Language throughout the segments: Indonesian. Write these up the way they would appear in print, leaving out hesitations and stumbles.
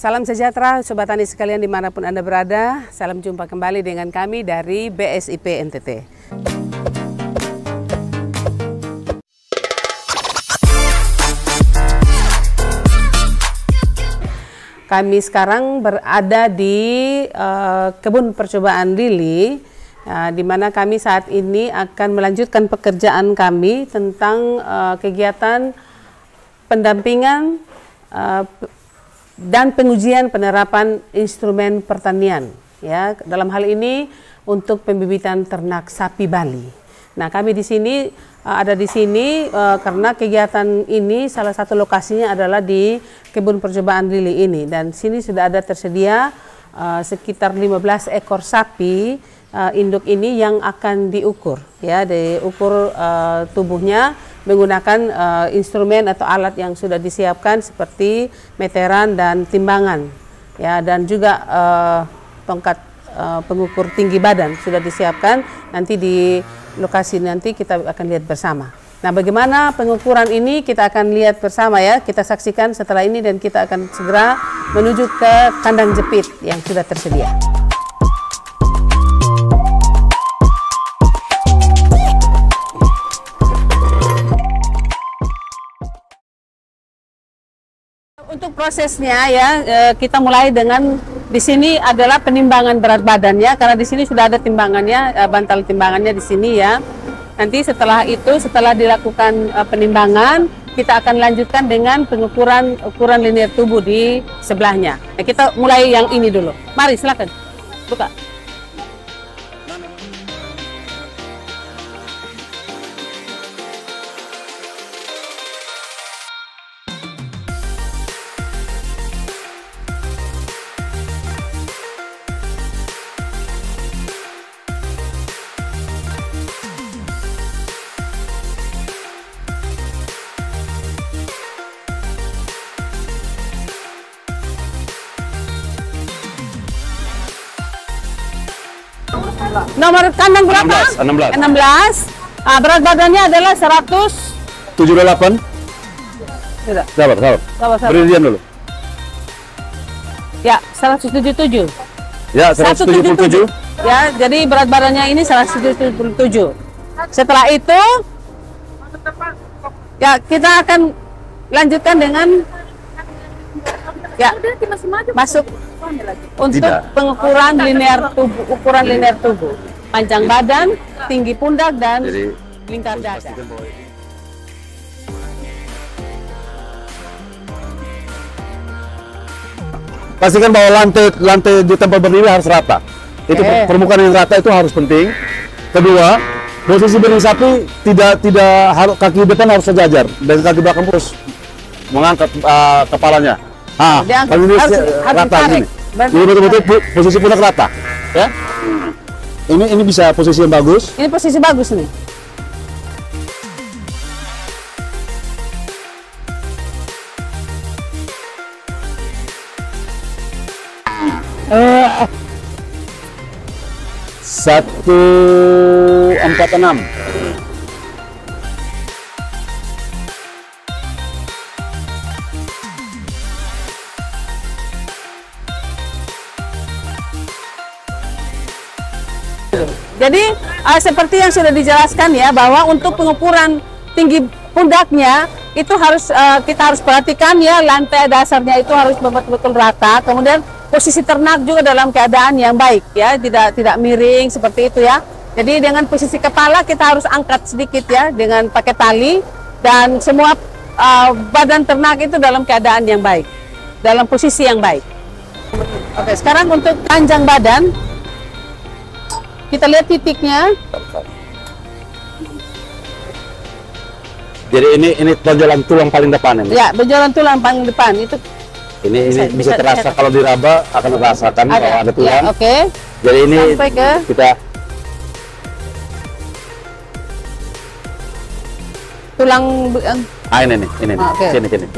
Salam sejahtera Sobat Tani sekalian dimanapun Anda berada. Salam jumpa kembali dengan kami dari BSIP NTT. Kami sekarang berada di kebun percobaan lili, di mana kami saat ini akan melanjutkan pekerjaan kami tentang kegiatan pendampingan dan pengujian penerapan instrumen pertanian, ya, dalam hal ini untuk pembibitan ternak sapi Bali. Nah, kami di sini ada di sini karena kegiatan ini salah satu lokasinya adalah di kebun percobaan lili ini, dan sini sudah ada tersedia sekitar 15 ekor sapi induk ini yang akan diukur, ya, diukur tubuhnya menggunakan instrumen atau alat yang sudah disiapkan seperti meteran dan timbangan, ya, dan juga tongkat pengukur tinggi badan sudah disiapkan. Nanti di lokasi nanti kita akan lihat bersama. Nah, bagaimana pengukuran ini kita akan lihat bersama, ya, kita saksikan setelah ini, dan kita akan segera menuju ke kandang jepit yang sudah tersedia. Untuk prosesnya, ya, kita mulai dengan di sini adalah penimbangan berat badannya, karena di sini sudah ada timbangannya, bantal timbangannya di sini, ya. Nanti setelah itu, setelah dilakukan penimbangan, kita akan lanjutkan dengan pengukuran ukuran linear tubuh di sebelahnya. Nah, kita mulai yang ini dulu. Mari silakan buka. Nomor kandang berapa? 16. Berat badannya adalah 178. Sabar. Berian dulu. Ya, 177. Ya, 177. Ya, jadi berat badannya ini 177. Setelah itu, ya, kita akan lanjutkan dengan, ya, masuk untuk pengukuran linear tubuh, ukuran linear tubuh, panjang badan, tinggi pundak, dan lingkar dada. Pastikan bahwa lantai di tempat berdiri harus rata. Itu permukaan yang rata itu harus penting. Kedua, posisi berdiri sapi tidak harus, kaki depan harus sejajar dan kaki belakang terus mengangkat kepalanya. Kalau ini rata gini. Jadi betul-betul posisi pundak rata, ya. Ini bisa posisi yang bagus. Ini posisi bagus nih. Uh, 146. Jadi seperti yang sudah dijelaskan, ya, bahwa untuk pengukuran tinggi pundaknya itu harus kita harus perhatikan, ya, lantai dasarnya itu harus betul-betul rata. Kemudian posisi ternak juga dalam keadaan yang baik, ya, tidak miring seperti itu, ya. Jadi dengan posisi kepala kita harus angkat sedikit, ya, dengan pakai tali, dan semua badan ternak itu dalam keadaan yang baik, dalam posisi yang baik. Oke, sekarang untuk panjang badan. Kita lihat titiknya. Jadi ini benjolan tulang paling depan ini. Ya, benjolan tulang paling depan itu. Ini bisa terasa kalau diraba akan merasakan kalau ada tulang. Ya, oke. Jadi ini sampai ke kita tulang. ini. Okay. Sini.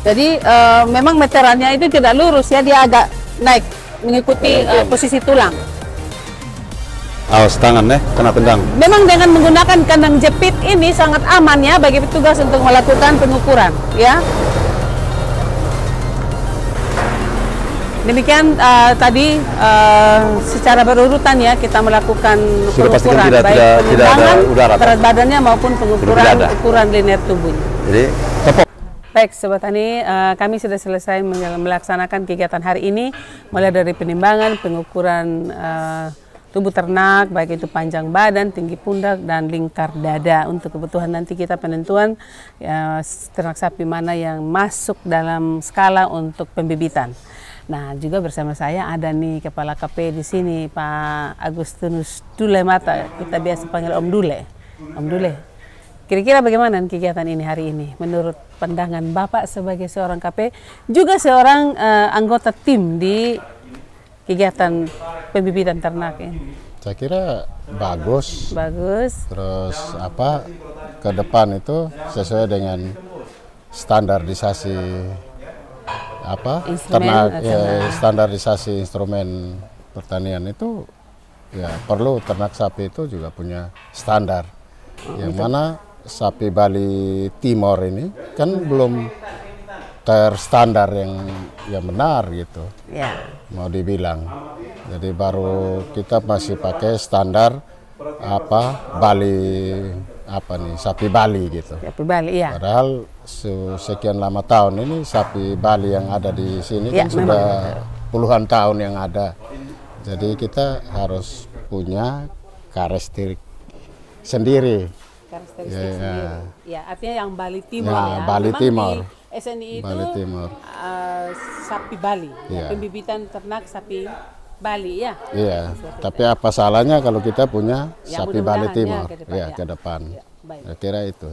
Jadi memang meterannya itu tidak lurus, ya, dia agak naik mengikuti posisi tulang. Awas tangan, kena tendang. Memang dengan menggunakan kandang jepit ini sangat aman, ya, bagi petugas untuk melakukan pengukuran, ya. Demikian tadi secara berurutan ya kita melakukan sudah pengukuran tidak, baik tidak ada udara, berat badannya maupun pengukuran ukuran linear tubuhnya. Jadi baik Sobat Tani, kami sudah selesai melaksanakan kegiatan hari ini mulai dari penimbangan, pengukuran tubuh ternak baik itu panjang badan, tinggi pundak dan lingkar dada untuk kebutuhan nanti kita penentuan ternak sapi mana yang masuk dalam skala untuk pembibitan. Nah, juga bersama saya ada nih Kepala KP di sini, Pak Agustinus Dule Mata. Kita biasa panggil Om Dule. Om Dule, kira-kira bagaimana kegiatan ini hari ini? Menurut pandangan Bapak sebagai seorang KP, juga seorang anggota tim di kegiatan pembibitan ternak ini. Saya kira bagus. Bagus. Terus ke depan itu sesuai dengan standarisasi ternak, standarisasi instrumen pertanian itu ya perlu ternak sapi itu juga punya standar. Yang mana sapi Bali Timor ini kan belum terstandar yang benar gitu. Ya. Mau dibilang. Jadi baru kita masih pakai standar sapi Bali gitu. Sapi Bali, iya. Padahal sekian lama tahun ini sapi Bali yang ada di sini kan sudah puluhan tahun yang ada. Jadi kita harus punya karakteristik sendiri. Karakteristik sendiri. Ya, artinya yang Bali Timor ya. Bali Timor. Di SNI itu Bali Timor. Sapi Bali. Ya. Pembibitan ternak sapi Bali ya. Iya, tapi apa salahnya kalau kita punya sapi Bali Timor ke depan. Ya, saya kira itu.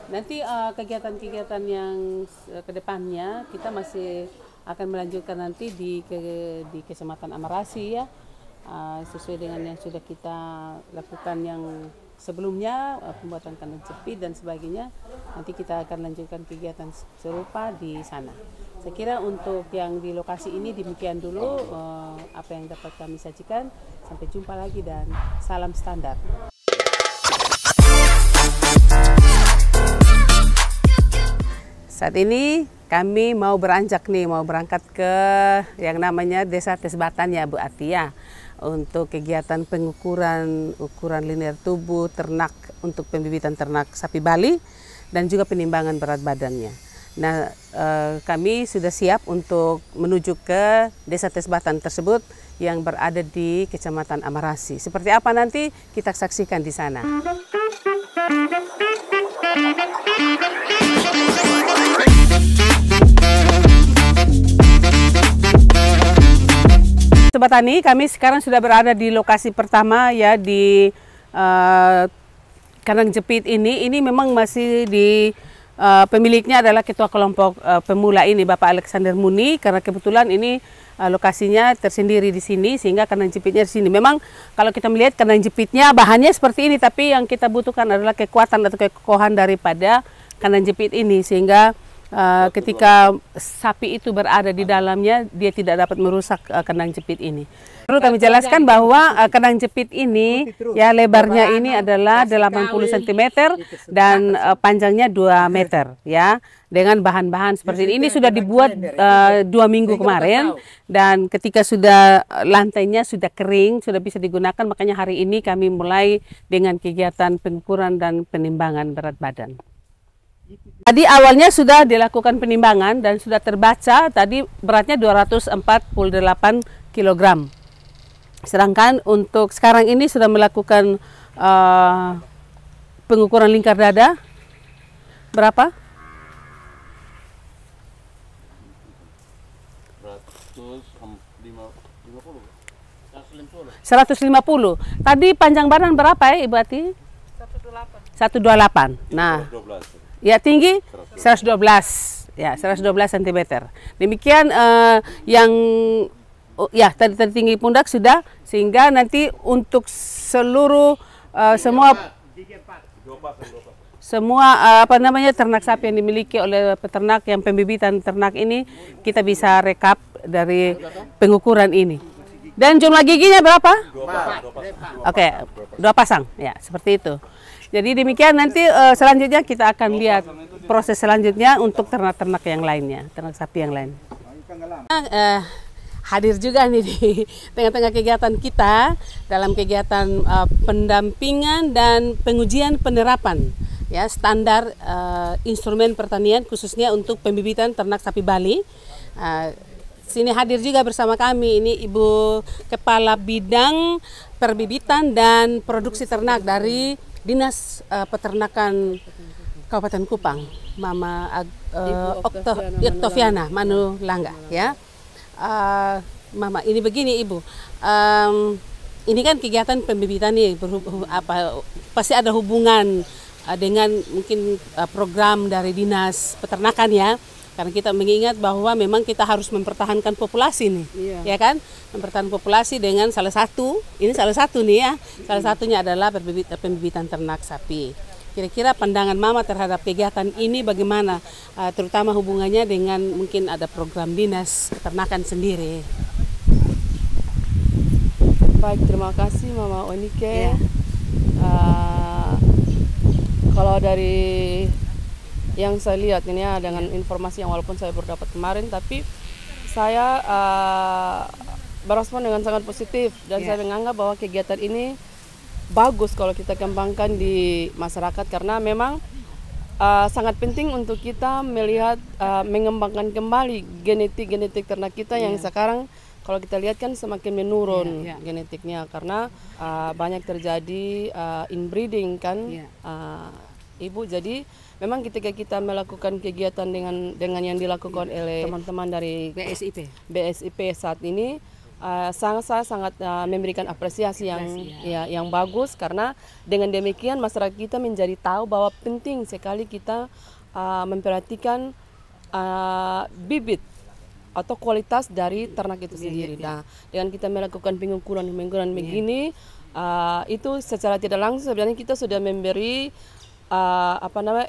Nanti kegiatan-kegiatan yang ke depannya kita masih akan melanjutkan nanti di Kecamatan Amarasi ya. Sesuai dengan yang sudah kita lakukan yang sebelumnya, pembuatan kandang jepit dan sebagainya. Nanti kita akan lanjutkan kegiatan serupa di sana. Saya kira untuk yang di lokasi ini demikian dulu apa yang dapat kami sajikan. Sampai jumpa lagi dan salam standar. Saat ini kami mau beranjak nih, mau berangkat ke yang namanya Desa Tesbatan ya Bu Atia. Untuk kegiatan pengukuran ukuran linear tubuh ternak untuk pembibitan ternak sapi Bali dan juga penimbangan berat badannya. Nah, kami sudah siap untuk menuju ke Desa Tesbatan tersebut yang berada di Kecamatan Amarasi. Seperti apa nanti kita saksikan di sana. Sobat Tani, kami sekarang sudah berada di lokasi pertama ya di kandang jepit ini. Ini memang masih di pemiliknya adalah ketua kelompok pemula ini Bapak Alexander Muni, karena kebetulan ini lokasinya tersendiri di sini sehingga kandang jepitnya di sini. Memang kalau kita melihat kandang jepitnya bahannya seperti ini, tapi yang kita butuhkan adalah kekuatan atau kekokohan daripada kandang jepit ini sehingga ketika sapi itu berada di dalamnya dia tidak dapat merusak kandang jepit ini. Perlu kami jelaskan bahwa kandang jepit ini ya lebarnya ini adalah 80 cm dan panjangnya 2 meter ya, dengan bahan-bahan seperti ini. Ini sudah dibuat 2 minggu kemarin dan ketika sudah lantainya sudah kering, sudah bisa digunakan, makanya hari ini kami mulai dengan kegiatan pengukuran dan penimbangan berat badan. Tadi awalnya sudah dilakukan penimbangan dan sudah terbaca tadi beratnya 248 kg. Sedangkan untuk sekarang ini sudah melakukan pengukuran lingkar dada berapa? 150. Tadi panjang badan berapa ya Ibu Ati? 128. Nah, ya tinggi 112. Ya, 112 cm. Demikian yang ya tadi tinggi pundak sudah, sehingga nanti untuk seluruh semua ternak sapi yang dimiliki oleh peternak yang pembibitan ternak ini kita bisa rekap dari pengukuran ini. Dan jumlah giginya berapa? 2 Oke, 2 pasang. Ya, seperti itu. Jadi demikian nanti selanjutnya kita akan lihat proses selanjutnya untuk ternak-ternak yang lainnya, ternak sapi yang lain. hadir juga nih di tengah-tengah kegiatan kita dalam kegiatan pendampingan dan pengujian penerapan ya standar instrumen pertanian khususnya untuk pembibitan ternak sapi Bali. Sini hadir juga bersama kami ini Ibu Kepala Bidang Perbibitan dan Produksi Ternak dari Dinas Peternakan Kabupaten Kupang, Mama Oktaviana Manulangga ya. Mama, ini begini Ibu, ini kan kegiatan pembibitan nih, pasti ada hubungan dengan mungkin program dari Dinas Peternakan ya. Karena kita mengingat bahwa memang kita harus mempertahankan populasi nih, ya kan? Mempertahankan populasi dengan salah satu nih ya, salah satunya adalah pembibitan ternak sapi. Kira-kira pandangan Mama terhadap kegiatan ini bagaimana? Terutama hubungannya dengan mungkin ada program Dinas Peternakan sendiri. Baik, terima kasih Mama Onike. Ya. Kalau dari yang saya lihat ini ya, dengan informasi yang walaupun saya baru dapat kemarin, tapi saya berespon dengan sangat positif dan saya menganggap bahwa kegiatan ini bagus kalau kita kembangkan di masyarakat, karena memang sangat penting untuk kita melihat mengembangkan kembali genetik ternak kita yang sekarang kalau kita lihat kan semakin menurun genetiknya karena banyak terjadi inbreeding kan Ibu. Jadi memang ketika kita melakukan kegiatan dengan yang dilakukan oleh teman-teman dari BSIP saat ini, saya sangat memberikan apresiasi yang bagus, karena dengan demikian masyarakat kita menjadi tahu bahwa penting sekali kita memperhatikan bibit atau kualitas dari ternak itu sendiri. Nah, dengan kita melakukan pengukuran begini, itu secara tidak langsung sebenarnya kita sudah memberi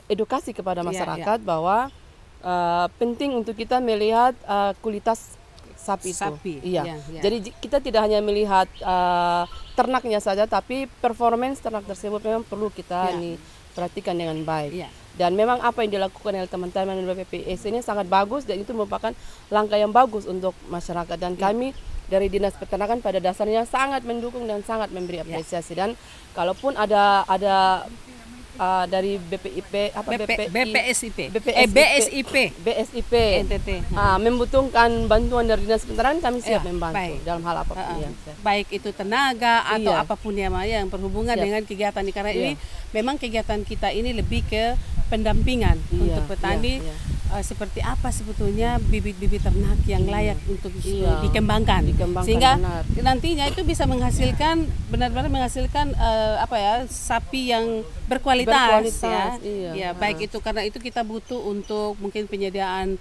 edukasi kepada masyarakat bahwa penting untuk kita melihat kualitas sapi itu. Jadi kita tidak hanya melihat ternaknya saja, tapi performance ternak tersebut memang perlu kita perhatikan dengan baik. Dan memang apa yang dilakukan oleh teman-teman dari BPPS ini sangat bagus, dan itu merupakan langkah yang bagus untuk masyarakat. Dan kami dari Dinas Peternakan pada dasarnya sangat mendukung dan sangat memberi apresiasi. Dan kalaupun ada dari BSIP NTT membutuhkan bantuan dari Dinas Peternakan, kami siap membantu dalam hal apapun. Baik itu tenaga atau apapun ya Maya yang berhubungan dengan kegiatan ini, karena ini memang kegiatan kita ini lebih ke pendampingan untuk petani. Seperti apa sebetulnya bibit-bibit ternak yang layak untuk dikembangkan sehingga nantinya itu bisa menghasilkan benar-benar menghasilkan sapi yang berkualitas. Baik itu karena itu kita butuh untuk mungkin penyediaan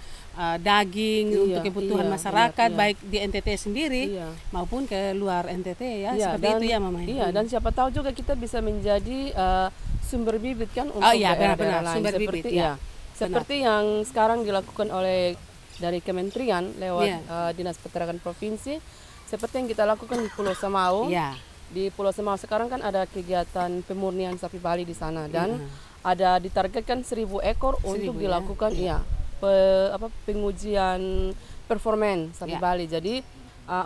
daging untuk kebutuhan masyarakat baik di NTT sendiri maupun ke luar NTT seperti itu ya Mama. Dan siapa tahu juga kita bisa menjadi sumber bibit kan untuk benar-benar sumber bibit seperti yang sekarang dilakukan oleh dari Kementerian lewat Dinas Peternakan Provinsi, seperti yang kita lakukan di Pulau Semau. Di Pulau Semau sekarang kan ada kegiatan pemurnian sapi Bali di sana, dan ada ditargetkan 1.000 ekor untuk dilakukan pengujian performance sapi Bali. Jadi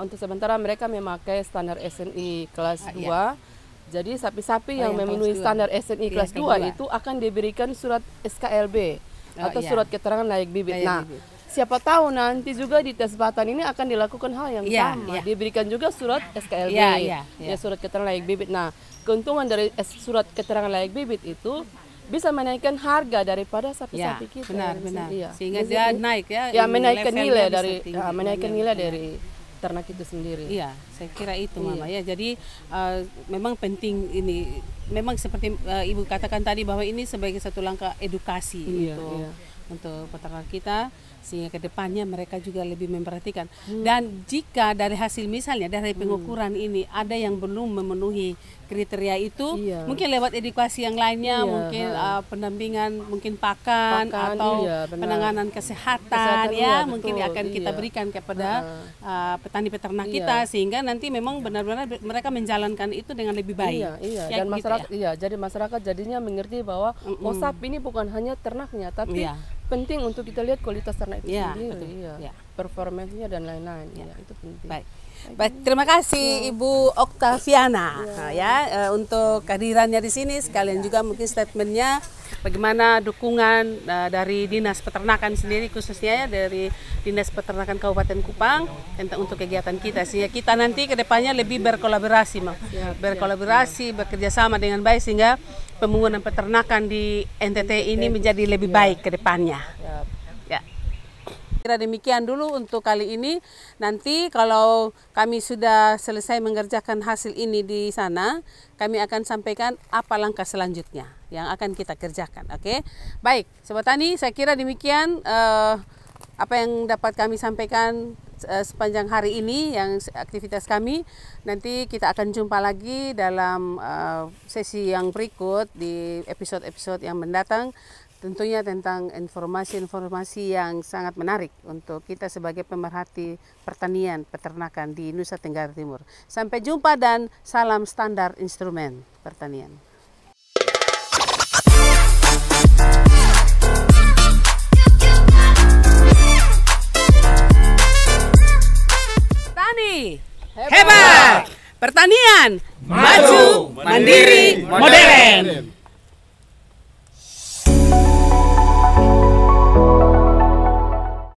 untuk sementara mereka memakai standar SNI kelas 2. Jadi sapi-sapi yang memenuhi standar SNI kelas 2 itu akan diberikan surat SKLB atau surat keterangan layak bibit. Nah, siapa tahu nanti juga di tes batan ini akan dilakukan hal yang sama, diberikan juga surat SKLB, surat keterangan layak bibit. Nah, keuntungan dari surat keterangan layak bibit itu bisa menaikkan harga daripada sapi-sapi kita. Benar. Sehingga dia naik menaikkan nilai dari ternak itu sendiri. Saya kira itu Mama ya. Jadi memang penting ini. Memang seperti Ibu katakan tadi bahwa ini sebagai satu langkah edukasi untuk peternak kita, sehingga kedepannya mereka juga lebih memperhatikan. Dan jika dari hasil misalnya dari pengukuran ini ada yang belum memenuhi kriteria itu, mungkin lewat edukasi yang lainnya, mungkin pendampingan, mungkin pakan atau penanganan kesehatan mungkin akan kita berikan kepada petani peternak kita, sehingga nanti memang benar-benar mereka menjalankan itu dengan lebih baik. Dan masyarakat jadi masyarakat jadinya mengerti bahwa sapi ini bukan hanya ternaknya, tapi penting untuk kita lihat kualitas ternak itu sendiri. performanya dan lain-lain. Ya, itu penting. Baik. Baik, terima kasih Ibu Oktaviana untuk kehadirannya di sini, sekalian juga mungkin statementnya bagaimana dukungan dari Dinas Peternakan sendiri, khususnya dari Dinas Peternakan Kabupaten Kupang untuk kegiatan kita, sehingga kita nanti ke depannya lebih berkolaborasi, bekerja sama dengan baik, sehingga pembangunan peternakan di NTT ini menjadi lebih baik ke depannya. Ya. Kira demikian dulu untuk kali ini. Nanti kalau kami sudah selesai mengerjakan hasil ini di sana, kami akan sampaikan apa langkah selanjutnya yang akan kita kerjakan. Oke, baik, Sobat Tani, saya kira demikian apa yang dapat kami sampaikan sepanjang hari ini, yang aktivitas kami. Nanti kita akan jumpa lagi dalam sesi yang berikut di episode-episode yang mendatang. Tentunya tentang informasi-informasi yang sangat menarik untuk kita sebagai pemerhati pertanian, peternakan di Nusa Tenggara Timur. Sampai jumpa dan salam standar instrumen pertanian. Tani hebat, pertanian maju, mandiri, modern.